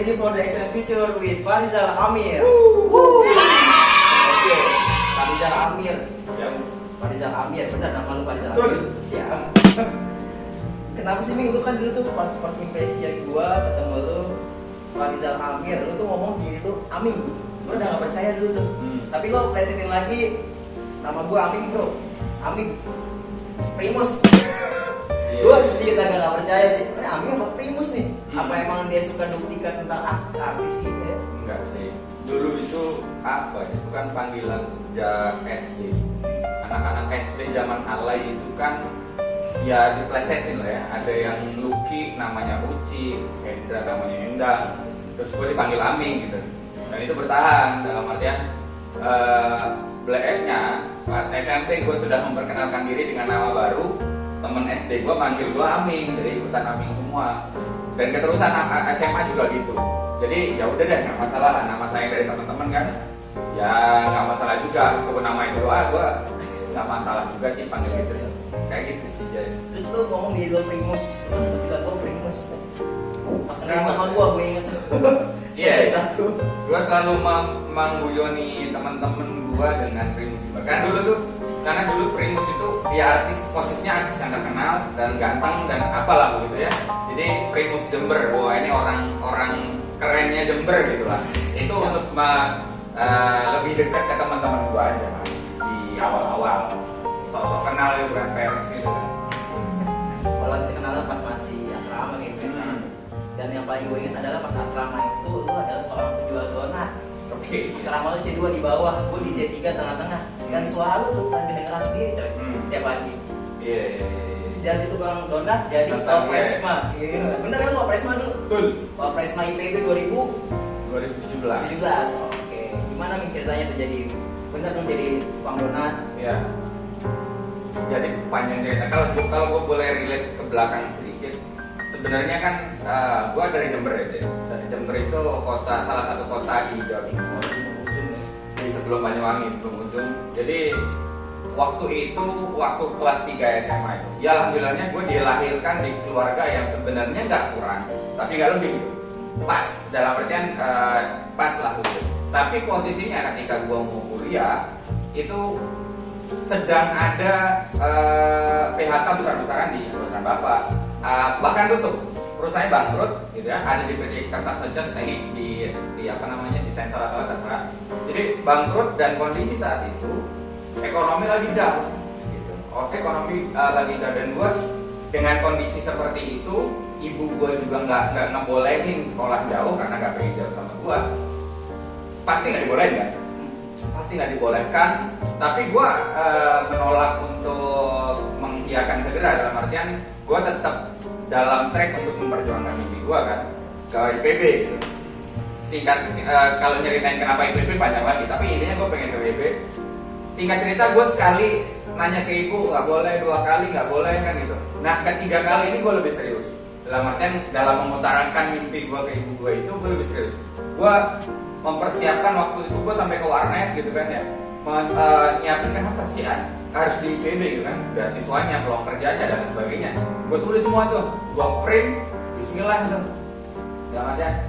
ready for the excellent picture with Farizal Amir. Oke, Farizal Amir. Farizal Amir, benar nama lu Farizal Amir. Siap. Kenapa sih Ming, lu kan dulu tuh pas first impression gua ketemu lu Farizal Amir, lu tuh ngomong gini tuh Aming. Gua udah gak percaya dulu tuh. Tapi lo plesetin lagi nama gua Aming bro. Aming Primus. Gua sedikit agak gak percaya sih. Aming apa Primus nih? Apa emang dia suka buktikan tentang artis gitu ya? Enggak sih. Dulu itu apa? Itu kan panggilan sejak SD. Anak-anak SD zaman alay itu kan ya diplesetin lah ya. Ada yang Lucky namanya Uci, Hendra namanya Endang. Terus gue dipanggil Aming gitu. Dan itu bertahan dalam artian blacknya pas SMP gue sudah memperkenalkan diri dengan nama baru. Temen SD gue manggil gue Aming, jadi ikutan Aming semua. Dan keterusan SMA juga gitu. Jadi ya udah deh, nggak masalah lah nama saya dari teman-teman kan. Ya nggak masalah juga. Kalau nama itu gue nggak masalah juga sih panggil gitu. Kayak gitu sih jadi. Terus lu ngomong di lo Primus, terus lu bilang gue Primus. Pas kenal sama gue inget tuh. Iya. Satu. Gue selalu mengguyoni teman-teman gue dengan Primus. Kan dulu tuh, karena dulu Primus itu dia artis, posisinya artis yang terkenal dan ganteng dan apalah begitu ya. Jadi Primus Jember, wah ini orang kerennya Jember gitu lah. Itu untuk lebih dekat ke teman-teman gue aja kan. Di awal-awal sok-sok kenal itu kan pers gitu kan. Kalau kita kenalan pas masih asrama gitu kan. Dan yang paling gue ingat adalah pas asrama itu lu adalah seorang penjual donat. Oke. Asrama lu C2 di bawah, gue di C3 tengah-tengah. Dan suara lu tuh kan kedengeran sendiri coy. Setiap pagi. Iya. Jadi tukang donat jadi Nostalgia. Wapresma. Iya. Bener kan Wapresma dulu? Betul. Wapresma IPB 2017. 2017. Oke. Gimana Ming ceritanya tuh jadi bener dong jadi tukang donat? Iya. Jadi panjang cerita. Kalau gue boleh relate ke belakang sedikit, sebenarnya kan gue dari Jember ya. Dari Jember itu salah satu kota di Jawa Timur, di sebelum Banyuwangi, sebelum ujung. Jadi waktu kelas 3 SMA itu, ya alhamdulillahnya gue dilahirkan di keluarga yang sebenarnya nggak kurang, tapi nggak lebih gitu. Pas, dalam artian pas lah gitu. Tapi posisinya ketika gue mau kuliah itu sedang ada PHK besar-besaran di perusahaan bapak, bahkan tutup, perusahaannya bangkrut gitu ya, ada di PT Kertas Secas ini di apa namanya di sensor atau terserah. Jadi bangkrut dan kondisi saat itu ekonomi lagi down gitu. Ekonomi lagi down dan gue dengan kondisi seperti itu, ibu gue juga nggak ngebolehin sekolah jauh karena nggak pengen jauh sama gue. Pasti nggak dibolehin kan? Pasti nggak dibolehkan, tapi gue menolak untuk mengiyakan segera, dalam artian gue tetap dalam track untuk memperjuangkan mimpi gue kan ke IPB gitu. Singkat kalau nyeritain kenapa IPB panjang lagi, tapi intinya gue pengen ke IPB. Singkat cerita gue sekali nanya ke ibu nggak boleh, 2 kali nggak boleh kan gitu. Nah ketiga kali ini gue lebih serius, dalam artian dalam mengutarakan mimpi gue ke ibu gue itu gue lebih serius. Gue mempersiapkan waktu itu gue sampai ke warnet gitu kan ya, nyiapin kenapa sih harus di IPB gitu kan, beasiswanya, peluang kerjanya dan sebagainya. Gue tulis semua tuh, gue print, Bismillah tuh, jangan aja.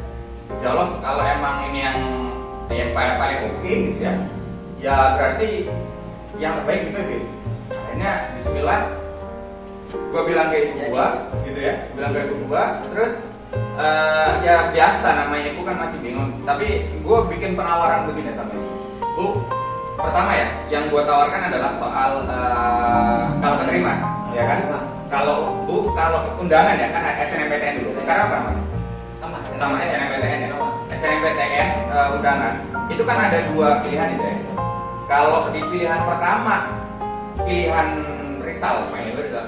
Ya Allah, kalau emang ini yang paling oke gitu ya, ya berarti yang terbaik IPB. Akhirnya Bismillah, gue bilang ke ibu gue gitu ya, terus ya biasa namanya ibu kan masih bingung, tapi gue bikin penawaran begini sama ibu. Bu, pertama ya, yang gue tawarkan adalah soal kalau keterima, ya kan? Kalau undangan ya kan SNMPTN dulu. Sekarang apa namanya? Sama SNMPTN ya. SNMPTN undangan. Itu kan ada 2 pilihan itu ya. Kalau di pilihan pertama, pilihan Rizal,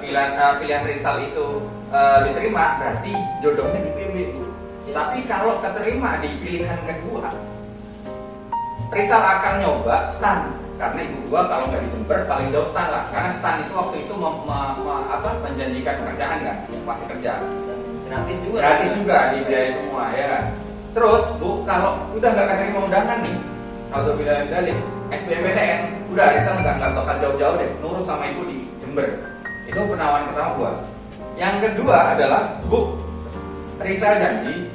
pilihan Rizal itu diterima, berarti jodohnya di IPB. Tapi kalau keterima di pilihan kedua, Rizal akan nyoba STAN, karena ibu gua kalau nggak di Jember paling jauh STAN lah, karena STAN itu waktu itu menjanjikan pekerjaan kan, pasti kerja. Gratis juga dibiayai semua ya kan. Terus bu, kalau udah nggak keterima undangan nih, atau bilang dalih SBMPTN, udah Rizal nggak bakal jauh-jauh deh, nurut sama ibu di Jember. Itu penawaran pertama gua. Yang kedua adalah bu, Rizal janji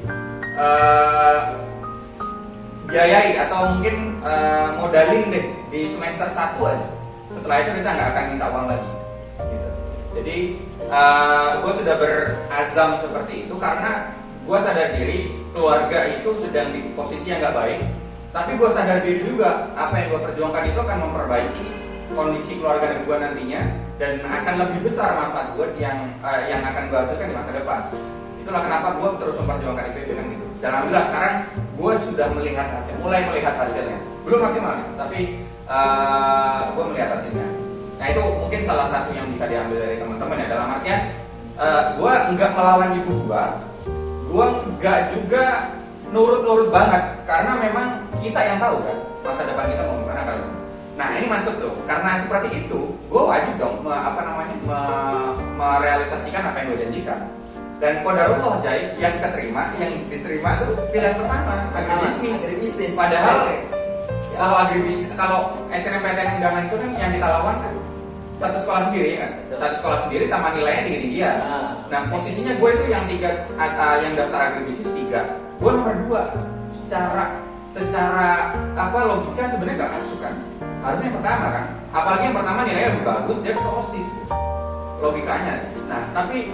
biayai atau mungkin modalin deh di semester 1 aja. Setelah itu bisa nggak akan minta uang lagi. Gitu. Jadi gue sudah berazam seperti itu karena gue sadar diri keluarga itu sedang di posisi yang nggak baik. Tapi gue sadar diri juga apa yang gue perjuangkan itu akan memperbaiki kondisi keluarga gue nantinya dan akan lebih besar manfaat gue yang akan gue hasilkan di masa depan. Itulah kenapa gue terus memperjuangkan itu dengan itu. Dan alhamdulillah sekarang gue sudah mulai melihat hasilnya. Belum maksimal, tapi gue melihat hasilnya. Nah itu mungkin salah satu yang bisa diambil dari teman-teman ya, dalam artian gue nggak melawan ibu gue nggak juga nurut banget karena memang kita yang tahu kan masa depan kita mau gimana kan. Nah ini masuk tuh karena seperti itu gue wajib dong merealisasikan apa yang gue janjikan. Dan qadarullah Jai, yang diterima itu pilihan pertama agribisnis. Padahal kalau agribisnis, kalau SNMPTN undangan itu kan yang kita lawan kan satu sekolah sendiri kan, satu sekolah sendiri sama nilainya tinggi-tinggian. Nah posisinya gue itu yang yang daftar agribisnis 3, gue nomor 2. Secara logika sebenarnya gak masuk kan, harusnya yang pertama kan, apalagi yang pertama nilainya lebih bagus dia ketua OSIS logikanya. Nah tapi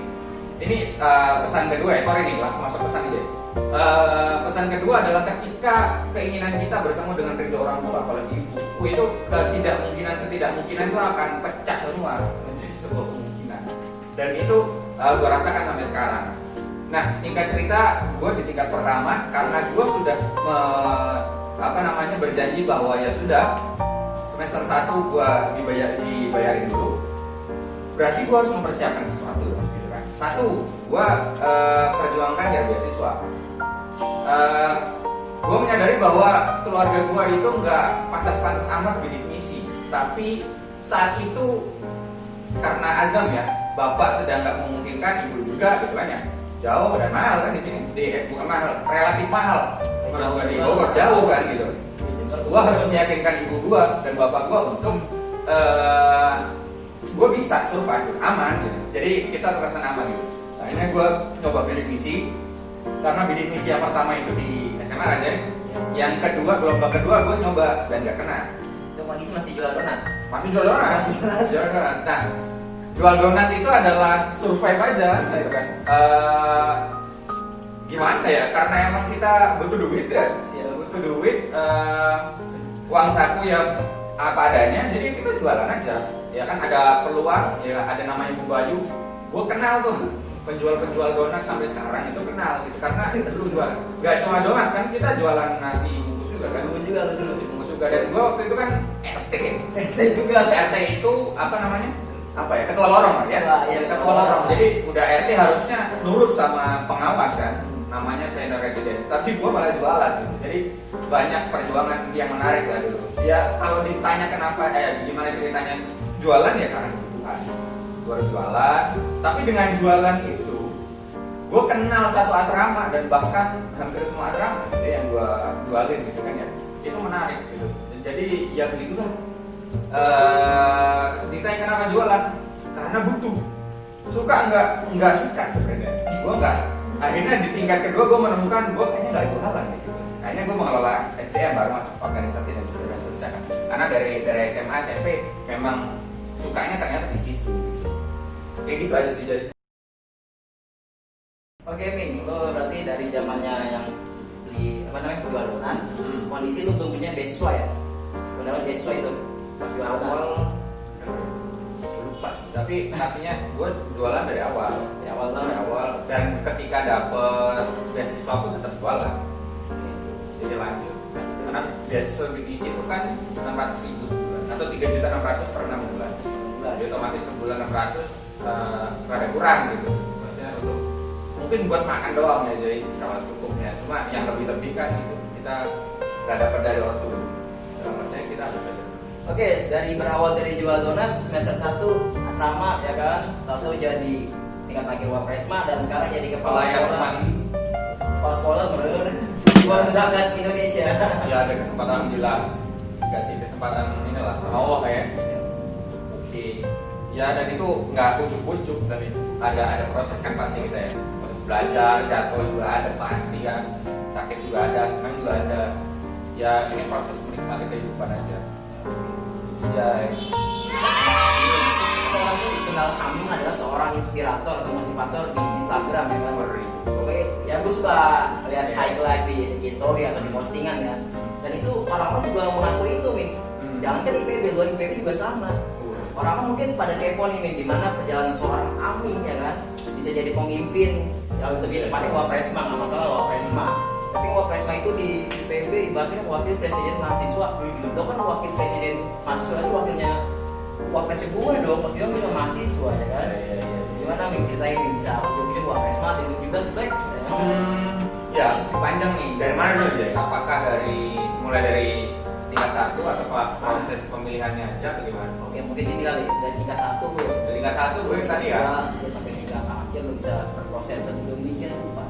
ini pesan kedua langsung masuk pesan aja. Pesan kedua adalah ketika keinginan kita bertemu dengan ridho orang tua, apalagi ibu, itu ketidakmungkinan itu akan pecah semua menjadi sebuah kemungkinan. Dan itu gue rasakan sampai sekarang. Nah singkat cerita, gue di tingkat pertama karena gue sudah berjanji bahwa ya sudah semester 1 gue dibayarin dulu. Berarti gue harus mempersiapkan sesuatu dong. Satu, gue perjuangkan ya beasiswa. Gue menyadari bahwa keluarga gue itu nggak pantas-pantas amat bidik misi. Tapi saat itu karena azam ya, bapak sedang nggak memungkinkan, ibu juga gitu kan ya. Jauh dan mahal kan di sini. Bukan mahal, relatif mahal. Menurut di Bogor jauh kan gitu. Gue harus meyakinkan ibu gue dan bapak gue untuk gue bisa survive, aman gitu. Jadi kita terkesan aman gitu. Nah ini gue coba bidik misi. Karena bidik misi yang pertama itu di SMA aja. Yang kedua, gelombang kedua gue nyoba dan gak kena. Itu kondisi masih jual donat? Masih jual donat. Nah, jual donat itu adalah survive aja gitu kan. Gimana ya, karena emang kita butuh duit ya. Butuh duit, uang saku yang apa adanya. Jadi kita jualan aja. Ya kan ada peluang, ya ada namanya Ibu Bayu, gue kenal tuh penjual donat sampai sekarang itu kenal gitu karena dulu jual, gak cuma donat kan, kita jualan nasi bungkus juga kan, nasi bungkus juga. Dan gue waktu itu kan RT juga, RT itu ketua lorong ya, ketua lorong. Jadi udah RT harusnya nurut sama pengawas kan, namanya senior resident, tapi gue malah jualan gitu. Jadi banyak perjuangan yang menarik lah dulu. Ya kalau ditanya kenapa, gimana ceritanya jualan ya karena kebutuhan. Gue harus jualan, tapi dengan jualan itu gue kenal satu asrama dan bahkan hampir semua asrama gitu yang gue jualin gitu kan ya. Itu menarik gitu. Jadi ya begitulah. Ditanya kenapa jualan? Karena butuh. Suka nggak suka sebenarnya. Gue nggak. Akhirnya di tingkat kedua gue menemukan gue kayaknya nggak jualan gitu. Akhirnya gue mengelola SDM, baru masuk organisasi dan seterusnya. Karena dari SMA SMP memang sukanya ternyata di situ. Kayak gitu aja sih jadi. Oke Min, lo berarti dari zamannya yang jual donat, kondisi lu tunggunya beasiswa ya? Benar beasiswa itu pas jual Awal lupa sih, tapi pastinya gue jualan dari awal. Dari awal dan ketika dapet beasiswa pun tetap jualan. Jadi lanjut. Karena beasiswa BPC itu kan 600.000 sebulan atau 3.600.000 per 6 bulan. Jadi otomatis sebulan 600 rada kurang gitu. Maksudnya untuk mungkin buat makan doang ya, jadi kalau cukupnya. Cuma yang lebih kan gitu kita nggak dapat dari ortu. Maksudnya kita harus belajar. Oke, berawal dari jual donat semester 1 asrama ya kan, lalu jadi tingkat akhir Wapresma dan sekarang jadi kepala sekolah. Kepala sekolah Warung Zakat Indonesia. Ya ada kesempatan alhamdulillah. Dikasih kesempatan inilah sama Allah ya. Oke. Ya dan itu nggak ujuk-ujuk tapi ada proses kan pasti saya. Proses belajar, jatuh juga ada pasti kan, sakit juga ada, senang juga ada. Ya ini proses menikmati kehidupan aja. Ya. Orang itu kenal Aming adalah seorang inspirator atau motivator di Instagram ya kan. Oke, ya gue suka lihat highlight di story atau di postingan kan. Dan itu orang-orang juga mengakui itu, Min. Jangan kan IPB, luar IPB juga sama. Orang-orang mungkin pada kepo nih, Min, gimana perjalanan seorang Aming ya kan bisa jadi pemimpin. Yang lebih tepatnya Wapresma, nggak masalah Wapresma. Tapi Wapresma itu di IPB ibaratnya wakil presiden mahasiswa. Lo kan wakil presiden mahasiswa itu wakilnya Wapresnya gue dong, waktu itu punya mahasiswa ya kan. Gimana Ming ceritain Ming, bisa waktu Wapresma dulu juga sebaik Ya panjang nih, dari mana dulu ya? Apakah mulai dari tingkat 1 atau proses pemilihannya aja atau gimana? Oke, mungkin ini kali dari tingkat 1 gue. Dari tingkat 1 gue tadi ya. Gue sampai tingkat akhir lo bisa berproses sebelum bikin lupa.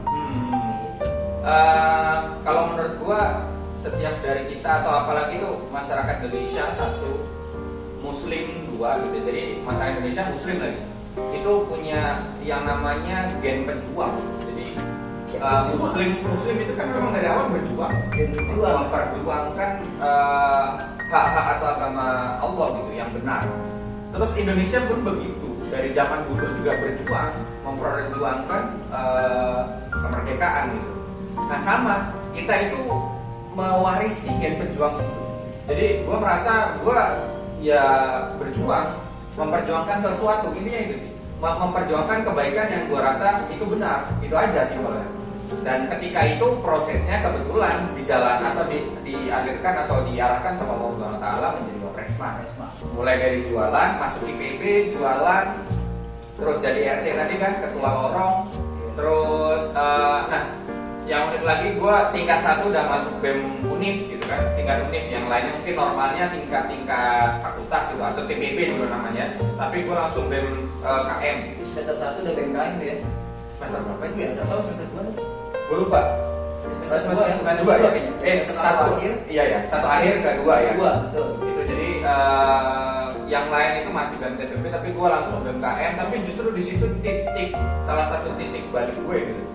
Kalau menurut gue setiap dari kita atau apalagi tuh masyarakat Indonesia 1, Muslim 2 gitu. Jadi masyarakat Indonesia Muslim lagi. Itu punya yang namanya gen penjuang. Jadi Muslim itu kan memang dari awal berjuang. Memperjuangkan hak-hak atau agama Allah gitu yang benar. Terus Indonesia pun begitu. Dari zaman dulu juga berjuang memperjuangkan kemerdekaan gitu. Nah sama, kita itu mewarisi gen pejuang itu. Jadi gue merasa gue ya berjuang memperjuangkan sesuatu, intinya itu sih, memperjuangkan kebaikan yang gue rasa itu benar, itu aja simpelnya. Dan ketika itu prosesnya kebetulan dijalan atau dialirkan atau diarahkan sama Allah Subhanahu wa Ta'ala menjadi Wapresma. Mulai dari jualan, masuk IPB, jualan, terus jadi RT tadi kan, ketua lorong, terus nah yang unik lagi gue tingkat 1 udah masuk BEM Univ gitu kan, tingkat Univ, yang lainnya mungkin normalnya tingkat fakultas gitu atau TPB juga namanya, tapi gue langsung BEM KM. Semester 1 udah BEM KM tuh ya? Semester berapa itu ya? Udah tahu semester 2 nih? Gue lupa. Semester 2 ya? Semester 2 ya? Satu akhir? Iya ya, satu akhir ke 2 ya? 2, betul. Itu jadi yang lain itu masih BEM TPB, tapi gue langsung BEM KM, tapi justru di situ salah satu titik balik gue gitu.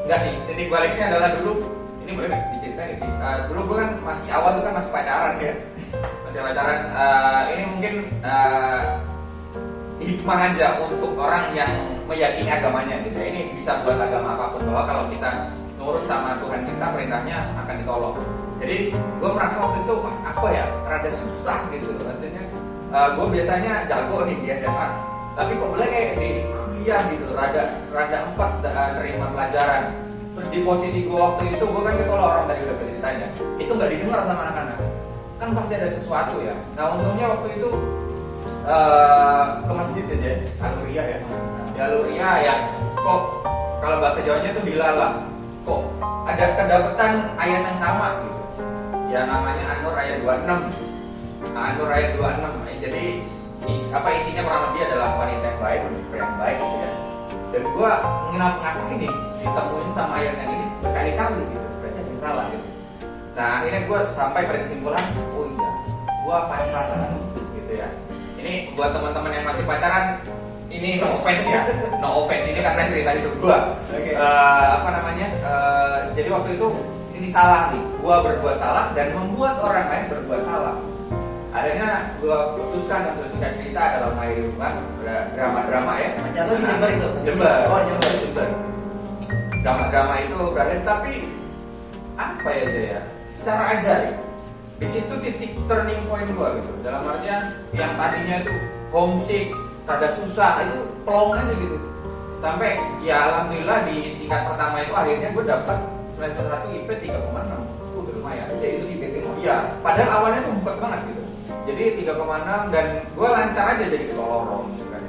Enggak sih, titik baliknya adalah dulu, ini boleh diceritain sih. Dulu gue kan masih awal tuh kan masih pacaran ya, ini mungkin hikmah aja untuk orang yang meyakini agamanya gitu. Ini bisa buat agama apapun, bahwa kalau kita nurut sama Tuhan kita, perintahnya akan ditolong. Jadi gue merasa waktu itu apa ya, rada susah gitu. Maksudnya gue biasanya jago nih di SMA, tapi kok boleh kayak di kuliah gitu, rada empat terima pelajaran. Terus di posisi gue waktu itu, gue kan ketua lorong tadi udah ceritanya, itu nggak didengar sama anak-anak, kan pasti ada sesuatu ya. Nah untungnya waktu itu ke masjid aja, Aluria ya, di Aluria ya, kok kalau bahasa Jawanya tuh dilalah, kok ada kedapatan ayat yang sama gitu. Ya namanya An-Nur ayat 26. An-Nur ayat 26. Jadi isinya kurang lebih adalah wanita yang baik, yang baik gitu ya. Dan gua ngaku ini ditemuin sama ayat yang ini berkali-kali gitu, berarti ada yang salah gitu. Nah akhirnya gua sampai pada kesimpulan, oh iya, gua pacaran gitu ya. Ini buat teman-teman yang masih pacaran, ini no offense ya, no offense ini karena cerita hidup gua. Okay. Jadi waktu itu ini salah nih, gua berbuat salah dan membuat orang lain berbuat salah. Akhirnya gue putuskan untuk singkat cerita dalam kehidupan drama-drama ya. Macam lo di Jember itu? Jember. Oh Jember. Drama-drama itu berakhir, tapi apa ya Jaya? Secara ajaib. Di situ titik turning point gue gitu. Dalam artian yang tadinya itu homesick, rada susah, itu plong aja gitu. Sampai ya alhamdulillah di tingkat pertama itu akhirnya gue dapat semester 1 IP 3,6. Udah lumayan. Itu di PP. Iya, padahal awalnya tuh empat banget gitu. Jadi 3,6 dan gue lancar aja jadi ketua lorong gitu kan.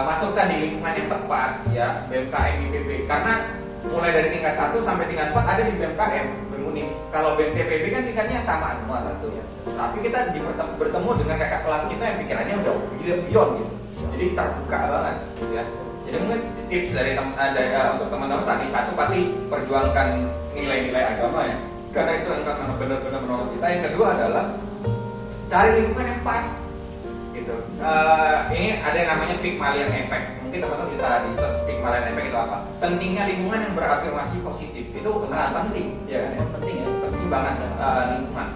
Masuk tadi lingkungan yang tepat ya, BMKM IPB, karena mulai dari tingkat 1 sampai tingkat 4 ada di BMKM, BEM Univ. Kalau BEM TPB kan tingkatnya sama semua satu ya. Tapi kita bertemu dengan kakak kelas kita yang pikirannya udah beyond gitu. Jadi terbuka banget ya. Jadi mungkin tips dari untuk teman-teman tadi, satu pasti perjuangkan nilai-nilai agama ya, karena itu yang akan benar-benar menolong kita. Yang kedua adalah cari lingkungan yang pas gitu. Ini ada yang namanya Pygmalion Effect. Mungkin mungkin teman-teman bisa di search stigma lain efek itu apa. Pentingnya lingkungan yang berafirmasi positif itu sangat penting, ya kan? Penting ya. Penting banget lingkungan.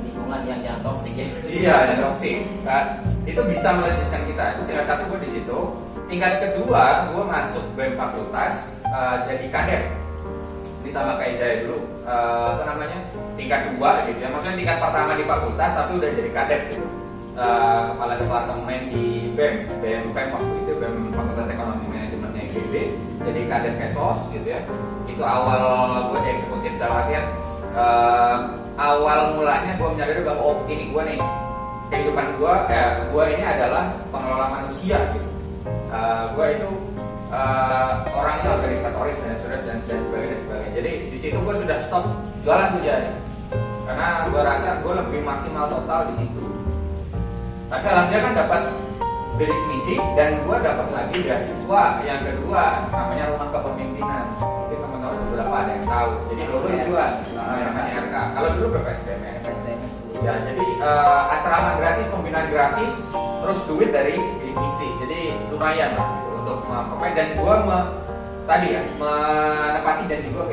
Lingkungan yang toksik ya. Iya, yang toksik. Itu bisa melanjutkan kita. Itu tingkat 1 gue di situ. Tingkat kedua gue masuk BEM fakultas jadi kadep. Ini sama kayak Jaya dulu. Apa namanya? Tingkat 2 gitu ya. Maksudnya tingkat pertama di fakultas tapi udah jadi kadep gitu. Kepala departemen di BEM waktu itu, BEM Fakultas Ekonomi Manajemennya IPB, jadi kadep Kesos gitu ya. Itu awal gue di eksekutif, dalam artian awal mulanya gue menyadari bahwa oh ini gue nih kehidupan gue ini adalah pengelola manusia gitu. Gue itu orangnya organisatoris dan sebagainya. Jadi di situ gue sudah stop jualan tuh jadi, karena gue rasa gue lebih maksimal total di situ. Tapi alhamdulillah kan dapat bidik misi dan gue dapat lagi beasiswa yang kedua namanya Rumah Kepemimpinan. Mungkin teman-teman beberapa ada yang tahu. Jadi dua namanya RK. Kalau dulu PSDMS. Ya, jadi asrama gratis, pembinaan gratis, terus duit dari bidik misi. Jadi lumayan lah gitu, untuk pemain. Dan gue tadi ya menepati janji gue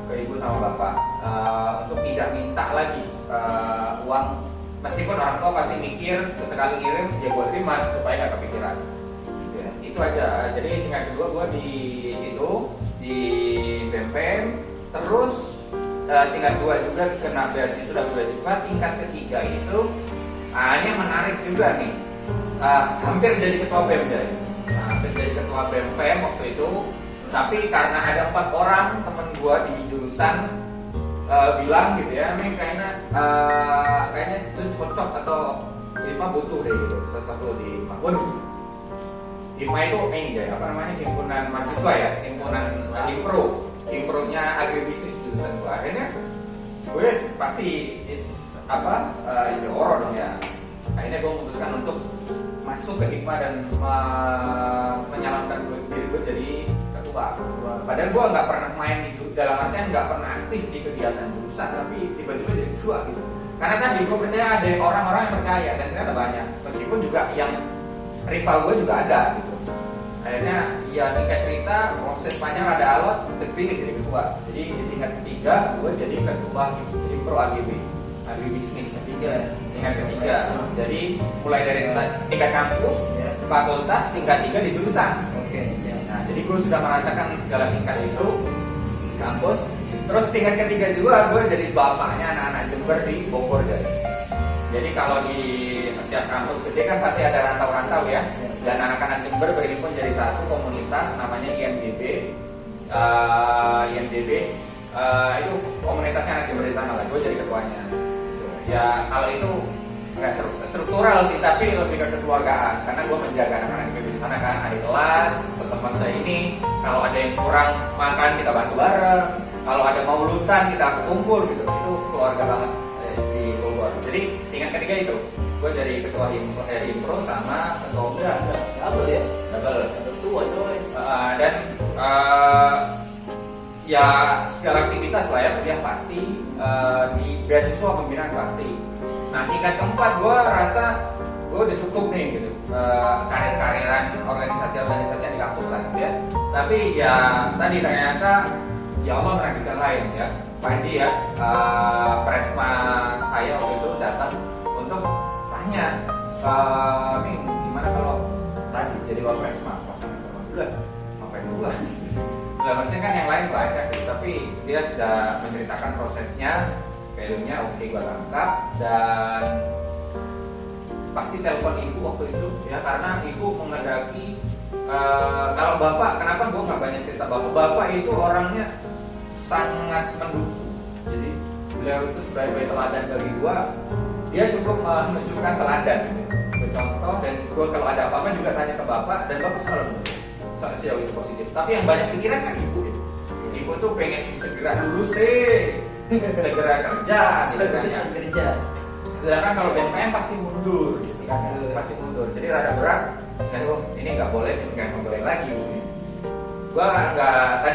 ke ibu sama bapak untuk tidak minta lagi uang. Meskipun orang tua pasti mikir sesekali ngirim ya gue terima supaya nggak kepikiran gitu ya. Itu aja. Jadi tingkat kedua gue di situ di BEM. Terus tingkat 2 juga kena beasiswa. Tingkat ketiga itu ini yang menarik juga nih, hampir jadi ketua BEM jadi. Hampir jadi ketua BEM waktu itu. Tapi karena ada 4 orang temen gue di jurusan bilang gitu ya, ini kayaknya itu cocok atau IPA butuh deh gitu, sesuatu di IPA. Waduh, IPA itu ini ya, apa namanya, himpunan mahasiswa ya, himpunan Himpro-nya agribisnis jurusan gue. Akhirnya gue pasti oro dong ya. Akhirnya gue memutuskan untuk masuk ke IPA dan menyalonkan diri gue jadi ketua. Padahal gue nggak pernah main di dalam artian nggak pernah aktif di kegiatan jurusan, tapi tiba-tiba jadi ketua gitu. Karena tadi gue percaya ada orang-orang yang percaya dan ternyata banyak. Meskipun juga yang rival gue juga ada gitu. Akhirnya ya singkat cerita proses panjang rada alot, tapi jadi ketua. Jadi di tingkat ketiga gue jadi ketua Himpro agribisnis tingkat ketiga. Jadi mulai dari tingkat kampus, fakultas, tingkat 3 di jurusan. Nah, jadi gue sudah merasakan segala tingkat itu di kampus. Terus tingkat ketiga juga gue jadi bapaknya anak-anak Jember di Bogor jadi kalau di setiap kampus gede kan pasti ada rantau-rantau ya. Dan anak-anak Jember berhimpun jadi satu komunitas namanya IMDB. Itu komunitasnya anak Jember di sana lah. Gue jadi ketuanya. Ya kalau itu nggak struktural sih, tapi lebih ke kekeluargaan. Karena gue menjaga anak-anak IMDB di sana kan, adik kelas, teman saya ini. Kalau ada yang kurang makan kita bantu bareng. Kalau ada maulutan kita kumpul gitu. Itu keluarga banget di Bogor. Jadi tingkat ketiga itu gue jadi ketua Himpro sama ketua muda. Double ya? Double Tua coy. Dan ya segala aktivitas lah ya, kuliah pasti, di beasiswa pembinaan pasti. Nah tingkat keempat gue rasa gue udah cukup nih gitu, karir-kariran organisasi-organisasi yang di kampus lah gitu ya. Tapi ya tadi ternyata ya Allah menakdirkan lain ya. Pak Haji ya, presma saya waktu itu datang untuk tanya, ini gimana kalau tadi jadi presma pasangan sama bulan, ngapain dulu? Maksudnya kan yang lain banyak gitu, tapi dia sudah menceritakan prosesnya, value-nya oke gua tangkap, dan pasti telepon ibu waktu itu ya, karena ibu mengendaki kalau bapak, kenapa gua nggak banyak cerita bapak itu orangnya sangat mendukung. Jadi beliau itu sebagai teladan bagi gua, dia cukup menunjukkan teladan gitu, bercontoh, dan gua kalau ada apa-apa juga tanya ke bapak, dan bapak selalu mendukung. Sejauh itu positif. Tapi yang banyak pikiran kan ibu gitu. Ibu tuh pengen segera lulus deh, segera kerja gitu kan ya. Sedangkan kalau BMPM pasti mundur istilahnya, pasti mundur. Jadi rada berat. Dan ini nggak boleh lagi. Gua nggak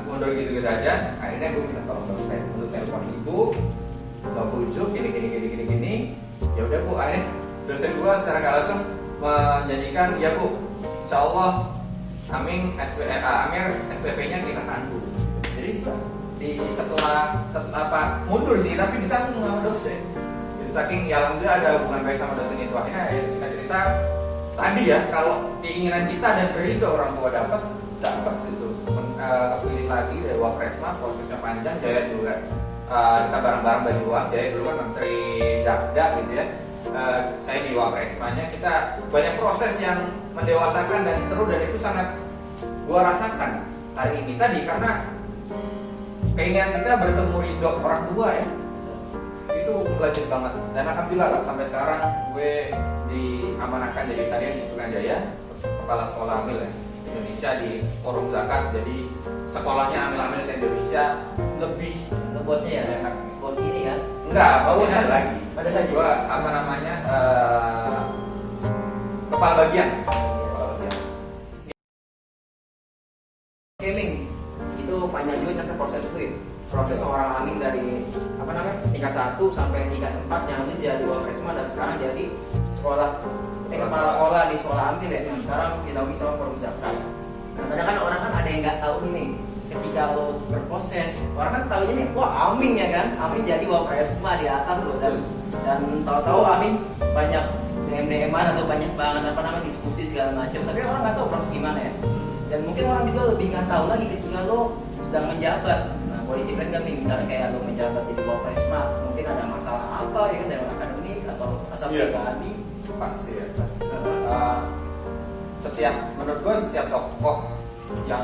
mundur gitu aja. Akhirnya gue minta tolong terus saya untuk telepon ibu, gak bujuk gini. Ya udah bu, akhirnya dosen gua secara nggak langsung menjanjikan, ya bu, insya Allah Amir SPP-nya kita tanggung. Jadi di setelah mundur sih, tapi ditanggung sama dosen. Jadi saking ya alhamdulillah ada hubungan baik sama dosen itu, akhirnya ya singkat cerita tadi ya, kalau keinginan kita dan ridho orang tua dapat itu kepilih lagi dari Wapresma, prosesnya panjang. Jaya juga kita bareng-bareng bagi uang. Jaya dulu kan menteri Jakda gitu ya. Saya di Wapresmanya, kita banyak proses yang mendewasakan dan seru, dan itu sangat gua rasakan hari ini tadi karena keinginan kita bertemu ridho orang tua ya, itu lanjut banget. Dan alhamdulillah lah, sampai sekarang gue diamanahkan jadi tadi di Sukanjaya, kepala sekolah Amil ya, Indonesia di Forum Zakat. Jadi sekolahnya Amil Indonesia lebih bosnya ya, enak. bos ini kan? Enggak, bosnya ada lagi. Ada lagi. Gua kepala bagian. Gaming itu panjang juga kan proses itu ya. Proses orang Amin dari tingkat 1 sampai tingkat 4 yang itu jadi Wapresma dan sekarang jadi kepala sekolah di sekolah Amin ya. Yang sekarang dinaungi sama Forum Zakat. Nah, kadang kan orang kan ada yang nggak tahu ini. Ketika lo berproses, orang kan tahunya nih, wah Amin ya kan, Amin jadi Wapresma di atas lo, dan tahu-tahu Amin banyak DM-an atau banyak banget diskusi segala macam, tapi orang nggak tahu proses gimana ya. Dan mungkin orang juga lebih nggak tahu lagi ketika lo sedang menjabat. Nah, boleh ceritain nggak nih, misalnya kayak lo menjabat jadi Wapresma, mungkin ada masalah apa ya kan, dari akademik atau asal pribadi? Pasti ya, pasti. Menurut gue setiap tokoh yang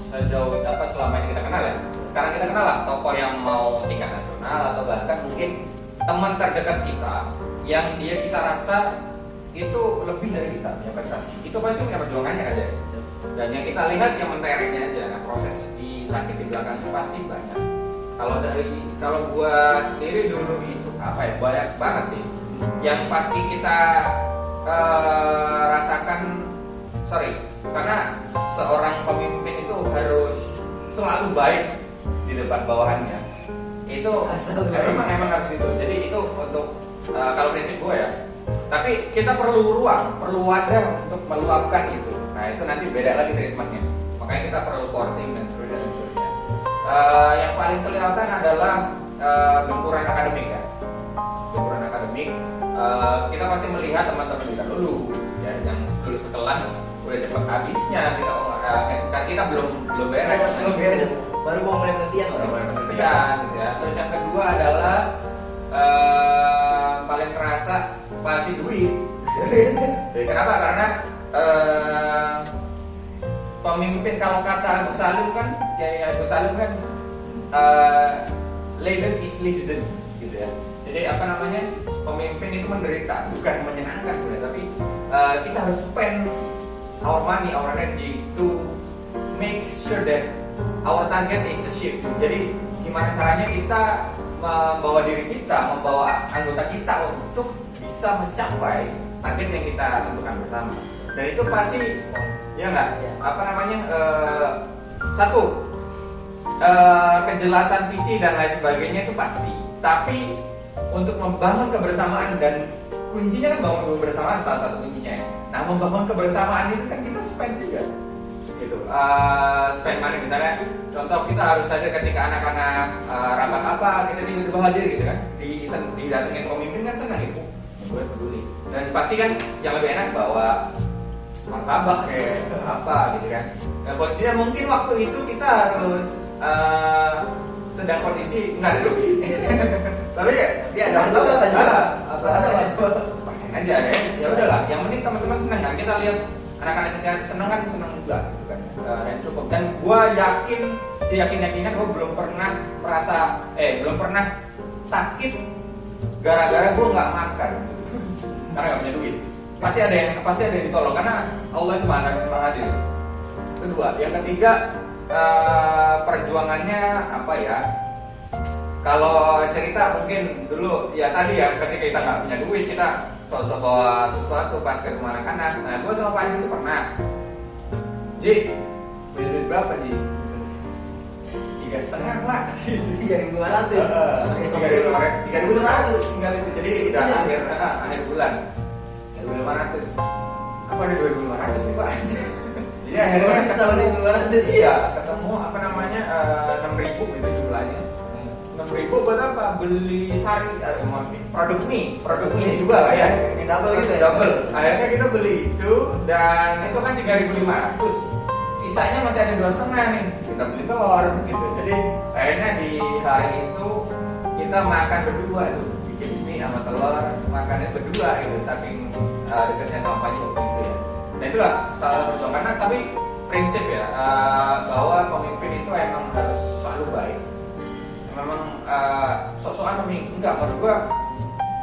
sejauh selama ini kita kenal ya, sekarang kita kenal lah tokoh yang mau tingkat nasional atau bahkan mungkin teman terdekat kita yang kita rasa itu lebih dari kita punya prestasi, itu pasti punya perjuangannya aja. Dan yang kita lihat yang menterengnya aja, nah proses sakit di belakang itu pasti banyak. Kalau gua sendiri dulu itu banyak banget sih yang pasti kita rasakan. Karena seorang pemimpin itu harus selalu baik di depan bawahannya. Itu emang harus itu. Jadi itu untuk kalau prinsip gue ya. Tapi kita perlu ruang, perlu wadah untuk meluapkan itu. Nah itu nanti beda lagi treatmentnya. Makanya kita perlu courting dan seterusnya. Yang paling kelihatan adalah benturan akademik ya. Benturan akademik. Kita pasti melihat teman-teman kita lulus ya, yang lulus sekelas udah cepet habisnya kan kita belum beres, baru mau mulai penelitian gitu ya. Terus yang kedua adalah paling terasa pasti duit. Jadi kenapa? Karena pemimpin, kalau kata Agus Salim kan leader is leader gitu ya. Jadi pemimpin itu menderita, bukan menyenangkan sebenarnya, tapi kita harus spend our money, our energy to make sure that our target is achieved. Jadi gimana caranya kita membawa diri kita, membawa anggota kita untuk bisa mencapai target yang kita tentukan bersama. Dan itu pasti ya nggak? Satu kejelasan visi dan lain sebagainya itu pasti. Tapi untuk membangun kebersamaan, dan kuncinya kan bangun kebersamaan, salah satu kuncinya ya. Nah, membangun kebersamaan itu kan kita spend juga gitu. Spend money, misalnya contoh kita harus hadir ketika anak-anak rapat apa, kita tiba-tiba hadir gitu kan, didatengin pemimpin kan senang gitu, gue peduli. Dan pasti kan yang lebih enak bawa martabak kayak apa gitu kan. Dan posisinya mungkin waktu itu kita harus sedang kondisi nggak ada duit. Tapi ya ada pasen aja ya udahlah, yang penting teman-teman senang kan, kita lihat anak-anak kita senang kan, senang juga gitu kan. Dan cukup. Dan gue yakinnya gue belum pernah sakit gara-gara gue nggak makan karena nggak punya duit. Pasti ada yang ditolong karena Allah itu maha adil. Kedua, yang ketiga perjuangannya apa ya? Kalau cerita mungkin dulu ya tadi ya, ketika kita nggak punya duit, kita sosok bawa sesuatu pas ke rumah anak-anak. Nah, gue sama Panji itu pernah, Ji, punya duit berapa Ji? 3,5 Pak. 3.500. 3.500 tinggal itu. Jadi kita akhir bulan 3.500. kok ada 2.500 nih Pak. Jadi akhirnya Bisa beli 200. iya ketemu apa namanya 6.000 itu jumlahnya. 6.000 buat apa? Beli sari, produk mie juga lah ya. Ini double gitu ya? Double. Akhirnya kita beli itu dan itu kan 3.500. Sisanya masih ada 2,5 nih. Kita beli telur gitu. Jadi akhirnya di hari itu kita makan berdua tuh, bikin mie sama telur, makannya berdua gitu. Saking dekatnya sama Pak waktu itu ya. Nah itulah salah satu karena tapi prinsip ya bahwa pemimpin itu emang harus selalu baik. Memang sok-sokan pemimpin enggak, menurut gua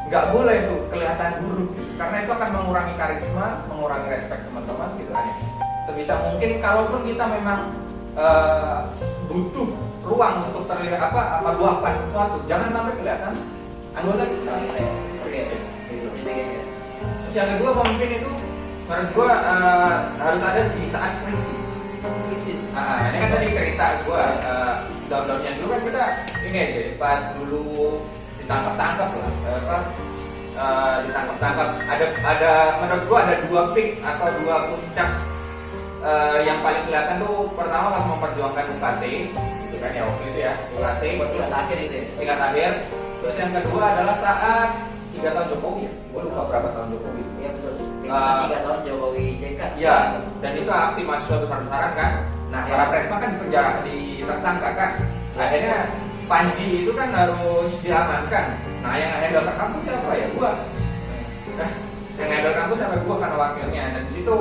nggak boleh tuh kelihatan buruk gitu. Karena itu akan mengurangi karisma, mengurangi respect teman-teman gitu kan ya. Sebisa mungkin kalaupun kita memang butuh ruang untuk terlihat apa meluapkan sesuatu, jangan sampai kelihatan anggota kita. Oke. Itu sih kayaknya. Terus yang kedua pemimpin itu menurut gua harus ada di saat krisis. Ini kan tadi cerita gua down-downnya dulu kan kita ini aja pas dulu ditangkap lah ditangkap ada menurut gua ada dua peak atau dua puncak yang paling kelihatan tuh pertama pas memperjuangkan UKT gitu kan ya waktu itu ya UKT Tingkat akhir itu ya? tingkat akhir. Terus yang kedua adalah saat 3 tahun Jokowi, gua lupa berapa tahun Jokowi. Iya betul. 3 tahun Jokowi JK. Ya, dan itu aksi mahasiswa besar-besaran kan. Nah, para presma kan dipenjara, ditersangka kan. Akhirnya Panji itu kan harus diamankan. Nah, yang handle kampus siapa ya? Gua. Yang handle kampus siapa? Gua karena wakilnya. Dan di situ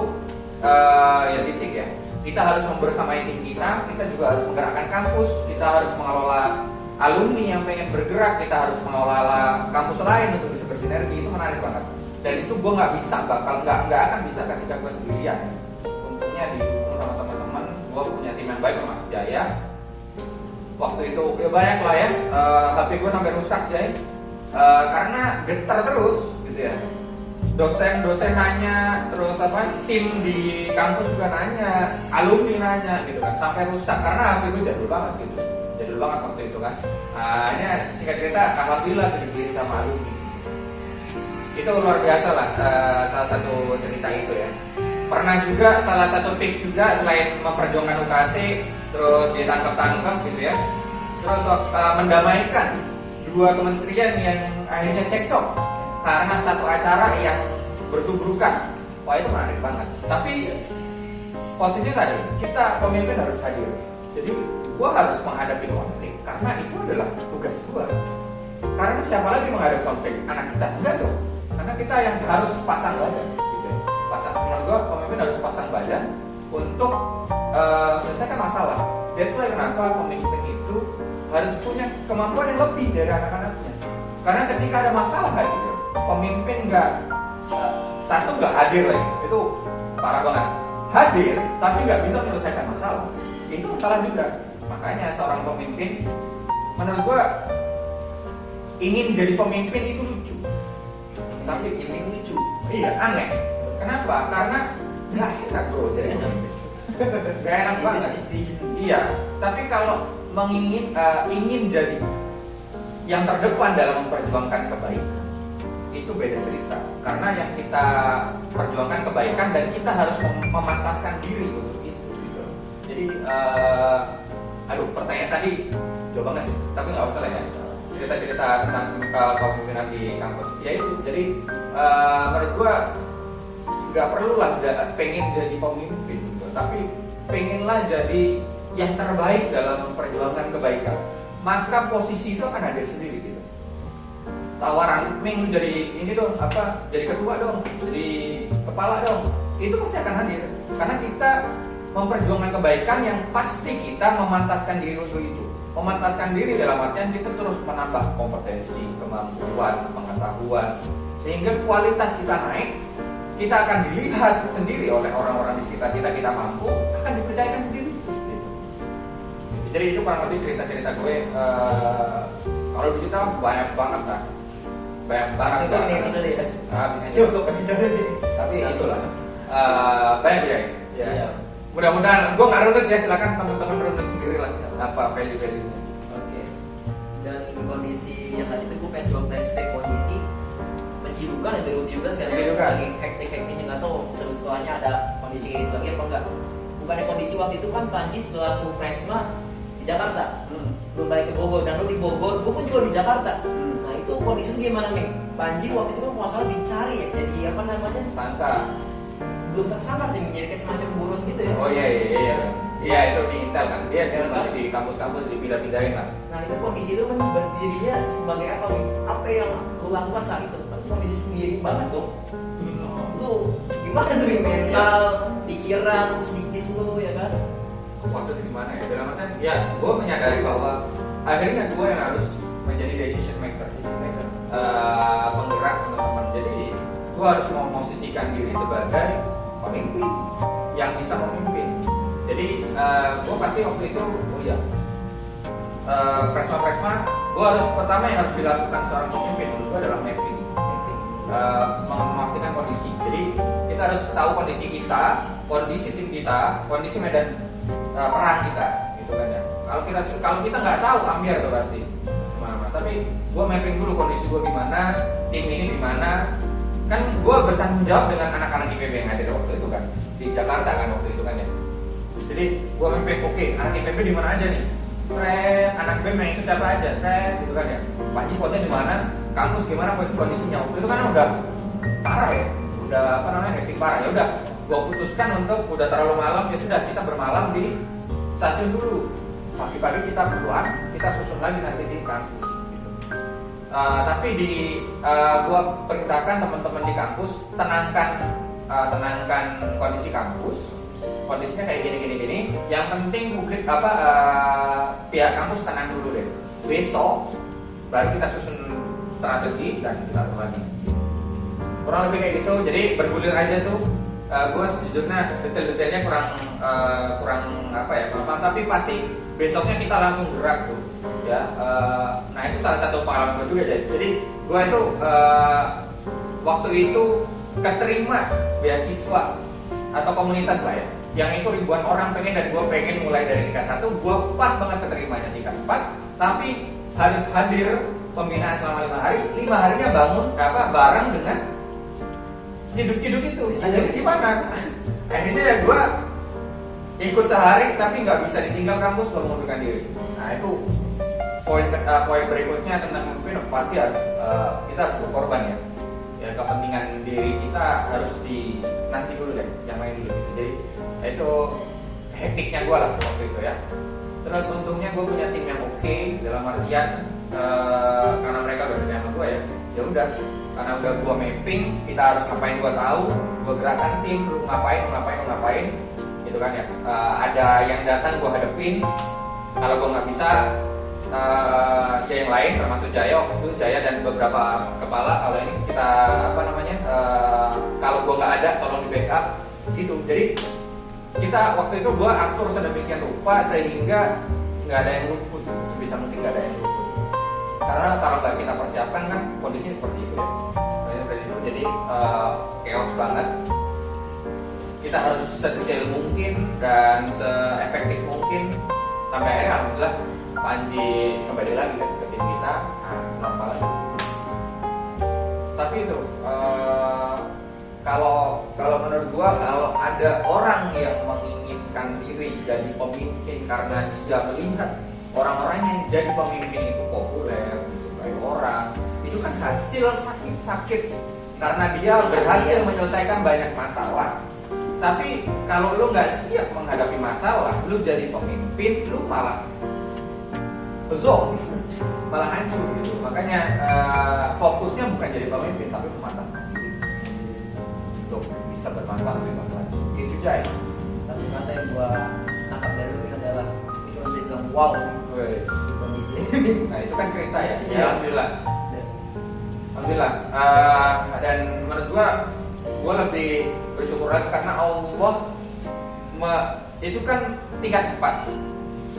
ya titik ya. Kita harus membersamai tim kita juga harus menggerakkan kampus, kita harus mengelola alumni yang pengen bergerak, kita harus mengelola kampus lain untuk bisa bersinergi. Itu menarik banget. Dan itu gue nggak akan bisa ketika gue sendirian. Untungnya didukung sama teman-teman, gue punya tim yang baik termasuk Jaya. Waktu itu ya banyak lah ya, HP gue sampai rusak Jaya, karena getar terus gitu ya. Dosen nanya, terus tim di kampus juga nanya, alumni nanya gitu kan, sampai rusak karena HP gue jadul banget waktu itu kan. Ini singkat cerita, alhamdulillah dibeliin sama alumni. Itu luar biasa lah, salah satu cerita itu ya. Pernah juga salah satu tip juga selain memperjuangkan UKT terus ditangkap gitu ya, terus mendamaikan dua kementerian yang akhirnya cekcok karena satu acara yang bertubrukan. Wah itu menarik banget. Tapi posisinya tadi kita pemimpin harus hadir. Jadi gua harus menghadapi konflik karena itu adalah tugas gua. Karena siapa lagi menghadapi konflik? Anak kita enggak dong. Karena kita yang harus pasang badan gitu ya. Menurut gua pemimpin harus pasang badan untuk menyelesaikan masalah. That's why kenapa pemimpin itu harus punya kemampuan yang lebih dari anak-anaknya. Karena ketika ada masalah hadir, pemimpin nggak hadir lagi, itu parah banget. Hadir tapi nggak bisa menyelesaikan masalah, itu masalah juga. Makanya seorang pemimpin, menurut gua ingin jadi pemimpin itu lucu. Tapi ini lucu, iya aneh. Kenapa? Karena nggak enak bro jadi pemimpin. Nggak enak banget. Iya. Tapi kalau ingin jadi yang terdepan dalam memperjuangkan kebaikan, itu beda cerita. Karena yang kita perjuangkan kebaikan dan kita harus memantaskan diri untuk itu. Gitu. Jadi, pertanyaan tadi jauh banget, tapi nggak usah lah ya. Cerita-cerita tentang kepemimpinan di kampus, ya itu. Jadi menurut gua nggak perlulah pengen jadi pemimpin, gitu. Tapi pengenlah jadi yang terbaik dalam memperjuangkan kebaikan. Maka posisi itu akan ada sendiri gitu. Tawaran, Ming jadi ini dong, jadi ketua dong, jadi kepala dong, itu pasti akan hadir. Karena kita memperjuangkan kebaikan yang pasti kita memantaskan diri untuk itu. Memantaskan diri dalam artian kita terus menambah kompetensi, kemampuan, pengetahuan, sehingga kualitas kita naik. Kita akan dilihat sendiri oleh orang-orang di sekitar kita mampu, akan dipercayakan sendiri. Gitu. Jadi itu kurang lebih cerita-cerita gue. Kalau cerita banyak banget kan. Banyak banget. Cukup nih episode ya. Bisa cukup episode nih. Tapi itulah. Banyak ya. Iya. Mudah-mudahan gue nggak runut ya, silakan teman-teman runut sendiri lah apa value-value-nya. Oke. Dan kondisi yang tadi itu gue pengen flashback kondisi Cidukan ya 2017 kan Cidukan. lagi hektik-hektiknya, nggak tahu setelahnya ada kondisi kayak gitu lagi apa enggak. Bukannya kondisi waktu itu kan Panji selaku Presma di Jakarta, belum balik ke Bogor, dan lu di Bogor, gue pun juga di Jakarta. Nah itu kondisinya gimana Ming? Panji waktu itu kan masalah dicari ya, jadi apa namanya? Sangka. Belum tersangka sih, jadi kayak semacam buron gitu ya. Oh iya itu di Intel kan, dia masih di kampus-kampus dipindah-pindahin lah. Nah itu kondisi itu kan berdirinya sebagai apa Ming? Apa yang lu lakukan saat itu? Kan kondisi sendiri banget dong. Lu gimana tuh Ming? Mental, pikiran, psikis lu ya kan? Waktu itu gimana ya? Dalam artian, ya gue menyadari bahwa akhirnya gue yang harus menjadi decision maker, penggerak teman-teman. Jadi gue harus memosisikan diri sebagai pemimpin yang bisa memimpin. Jadi gue pasti waktu itu, Presma, gue harus pertama yang harus dilakukan seorang pemimpin menurut gue adalah mapping, memastikan kondisi. Jadi kita harus tahu kondisi kita, kondisi tim kita, kondisi medan perang kita, gitu kan ya. Kalau kita nggak tahu, ambiar tuh pasti semua. Tapi gue mapping dulu kondisi gue gimana, tim ini di mana. Kan gue bertanggung jawab dengan anak-anak IPB yang ada waktu itu kan di Jakarta kan waktu itu kan ya. Jadi gue mapping, oke, anak IPB di mana aja nih. Anak BEM yang ikut siapa aja, gitu kan ya. Panji posnya di mana, kampus gimana kondisinya. Waktu itu kan udah parah ya, udah apa namanya hektik parah. Ya udah, gue putuskan untuk udah terlalu malam, ya sudah kita bermalam di stasiun dulu. Pagi-pagi kita pulang, kita susun lagi nanti di kampus. Gitu. Tapi gue perintahkan teman-teman di kampus tenangkan kondisi kampus. Kondisinya kayak gini. Yang penting publik pihak kampus tenang dulu deh. Besok baru kita susun strategi dan kita atur lagi. Kurang lebih kayak gitu. Jadi bergulir aja tuh. Gue sejujurnya detail-detailnya kurang paham. Tapi pasti besoknya kita langsung gerak tuh. Ya. Nah itu salah satu pengalaman gue juga. Jadi gue itu waktu itu keterima beasiswa atau komunitas lah ya, yang itu ribuan orang pengen, dan gue pengen mulai dari tingkat 1, gue pas banget keterimanya tingkat 4, tapi harus hadir pembinaan selama 5 hari. 5 harinya bareng dengan ciduk-ciduk itu. Jadi gimana? Akhirnya ya gue ikut sehari tapi nggak bisa ditinggal kampus belum mengundurkan diri. Nah itu poin berikutnya tentang memimpin, pasti harus kita harus berkorban ya. Ya kepentingan diri kita harus nanti dulu deh, yang lain dulu gitu. Jadi itu hektiknya gue lah waktu itu ya. Terus untungnya gue punya tim yang oke, dalam artian karena mereka bekerja sama gue ya udah, karena udah gue mapping kita harus ngapain gue tahu, gue gerakan tim lu ngapain gitu kan ya. Ada yang datang gue hadepin, kalau gue nggak bisa ya yang lain termasuk Jaya, waktu itu Jaya dan beberapa kepala, kalau ini kita kalau gue nggak ada tolong di backup gitu. Jadi kita waktu itu gue atur sedemikian rupa sehingga nggak ada yang luput, sebisa mungkin nggak ada yang luput, karena kalau nggak kita persiapkan kan kondisinya seperti itu ya. Jadi chaos banget. Kita harus sedetail mungkin dan seefektif mungkin sampai akhirnya alhamdulillah Panji kembali lagi ke tim kita, normal lagi. Tapi itu kalau menurut gua, kalau ada orang yang menginginkan diri jadi pemimpin karena dia melihat orang-orang yang jadi pemimpin itu populer, disukai orang, itu kan hasil sakit karena dia berhasil menyelesaikan banyak masalah. Tapi kalau lu nggak siap menghadapi masalah, lu jadi pemimpin, lu malah malah hancur gitu. Makanya fokusnya bukan jadi pemimpin, tapi memantaskan diri untuk bisa bermanfaat di masalah itu Jai. Satu kata yang gua tangkap dari lu adalah itu bisa bilang wow di kondisi. Nah itu kan cerita ya. Alhamdulillah. Dan menurut gua lebih bersyukur lagi karena Allah itu kan tingkat 4.